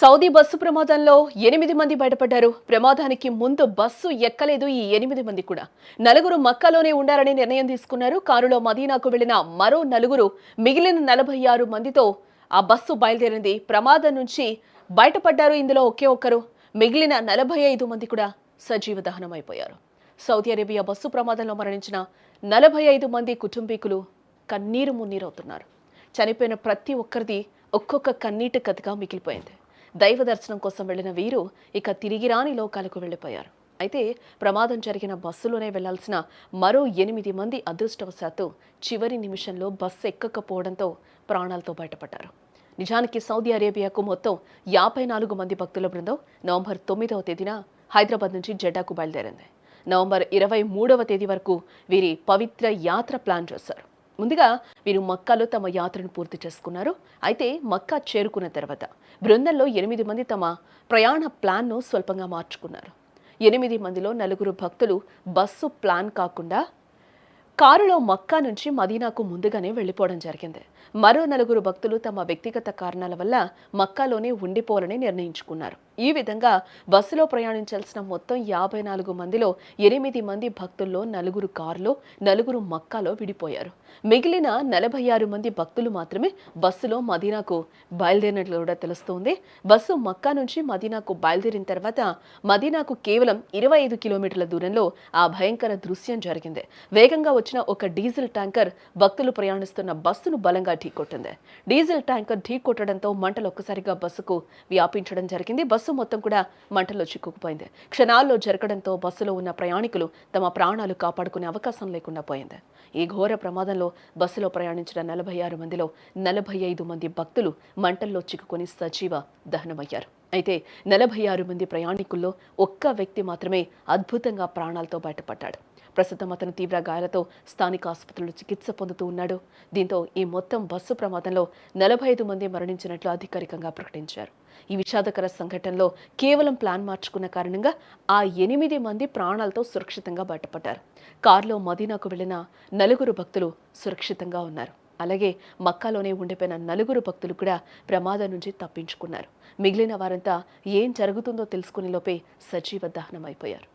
Saudi bus ప్రమాదంలో 8 మంది బయటపడ్డారు. ప్రమాదానికి ముందు బస్సు ఎక్కలేదు ఈ 8 మంది కూడా. నలుగురు మక్కాలోనే ఉండాలని నిర్ణయం తీసుకున్నారు. కారులో మదీనాకు వెళ్లిన మరో నలుగురు, మిగిలిన 46 మందితో ఆ బస్సు బయలుదేరింది. ప్రమాదం నుంచి బయటపడ్డారు ఇందులో ఒకే ఒక్కరు. మిగిలిన 45 మంది కూడా సజీవ దహనమైపోయారు. సౌదీ అరేబియా బస్సు ప్రమాదంలో మరణించిన 45 మంది కుటుంబీకులు కన్నీరు మున్నీరవుతున్నారు. చనిపోయిన ప్రతి ఒక్కరిది ఒక్కొక్క కన్నీటి కథగా మిగిలిపోయింది. దైవ దర్శనం కోసం వెళ్లిన వీరు ఇక తిరిగి రాని లోకాలకు వెళ్లిపోయారు. అయితే ప్రమాదం జరిగిన బస్సులోనే వెళ్లాల్సిన మరో 8 మంది అదృష్టవశాత్తు చివరి నిమిషంలో బస్సు ఎక్కకపోవడంతో ప్రాణాలతో బయటపడ్డారు. నిజానికి సౌదీ అరేబియాకు మొత్తం 54 మంది భక్తుల బృందం నవంబర్ 9వ తేదీన హైదరాబాద్ నుంచి జెడ్డాకు బయలుదేరింది. నవంబర్ 23వ తేదీ వరకు వీరి పవిత్ర యాత్ర ప్లాన్ చేశారు. ముందుగా వీరు మక్కాలో తమ యాత్రను పూర్తి చేసుకున్నారు. అయితే మక్కా చేరుకున్న తర్వాత బృందంలో 8 మంది తమ ప్రయాణ ప్లాన్ను స్వల్పంగా మార్చుకున్నారు. 8 మందిలో 4 భక్తులు బస్సు ప్లాన్ కాకుండా కారులో మక్కా నుంచి మదీనాకు ముందుగానే వెళ్లిపోవడం జరిగింది. మరో 4 భక్తులు తమ వ్యక్తిగత కారణాల వల్ల మక్కాలోనే ఉండిపోవాలని నిర్ణయించుకున్నారు. ఈ విధంగా బస్సులో ప్రయాణించాల్సిన మొత్తం 54 మందిలో 8 మంది భక్తుల్లో 4 కారులో, 4 మక్కాలో విడిపోయారు. మిగిలిన 46 మంది భక్తులు మాత్రమే బస్సులో మదీనాకు బయలుదేరినట్లు కూడా తెలుస్తోంది. బస్సు మక్కా నుంచి మదీనాకు బయలుదేరిన తర్వాత మదీనాకు కేవలం 25 కిలోమీటర్ల దూరంలో ఆ భయంకర దృశ్యం జరిగింది. వేగంగా వచ్చిన ఒక డీజిల్ ట్యాంకర్ భక్తులు ప్రయాణిస్తున్న బస్సును బలంగా ఢీకొట్టింది. డీజిల్ ట్యాంకర్ ఢీకొట్టడంతో మంటలు ఒక్కసారిగా బస్సుకు వ్యాపించడం జరిగింది. బస్సు మొత్తం కూడా మంటల్లో చిక్కుకుపోయింది. క్షణాల్లో జరగడంతో బస్సులో ఉన్న ప్రయాణికులు తమ ప్రాణాలు కాపాడుకునే అవకాశం లేకుండా పోయింది. ఈ ఘోర ప్రమాదంలో బస్సులో ప్రయాణించిన 46 మందిలో 45 మంది భక్తులు మంటల్లో చిక్కుకొని సజీవ దహనమయ్యారు. అయితే 46 మంది ప్రయాణికుల్లో ఒక్క వ్యక్తి మాత్రమే అద్భుతంగా ప్రాణాలతో బయటపడ్డాడు. ప్రస్తుతం అతను తీవ్ర గాయాలతో స్థానిక ఆసుపత్రిలో చికిత్స పొందుతూ ఉన్నాడు. దీంతో ఈ మొత్తం బస్సు ప్రమాదంలో 45 మంది మరణించినట్లు అధికారికంగా ప్రకటించారు. ఈ విషాదకర సంఘటనలో కేవలం ప్లాన్ మార్చుకున్న కారణంగా ఆ 8 మంది ప్రాణాలతో సురక్షితంగా బయటపడ్డారు. కారులో మదీనాకు వెళ్లిన 4 భక్తులు సురక్షితంగా ఉన్నారు. అలాగే మక్కాలోనే ఉండిపోయిన 4 భక్తులు కూడా ప్రమాదం నుంచి తప్పించుకున్నారు. మిగిలిన వారంతా ఏం జరుగుతుందో తెలుసుకునే లోపే సజీవ దహనమైపోయారు.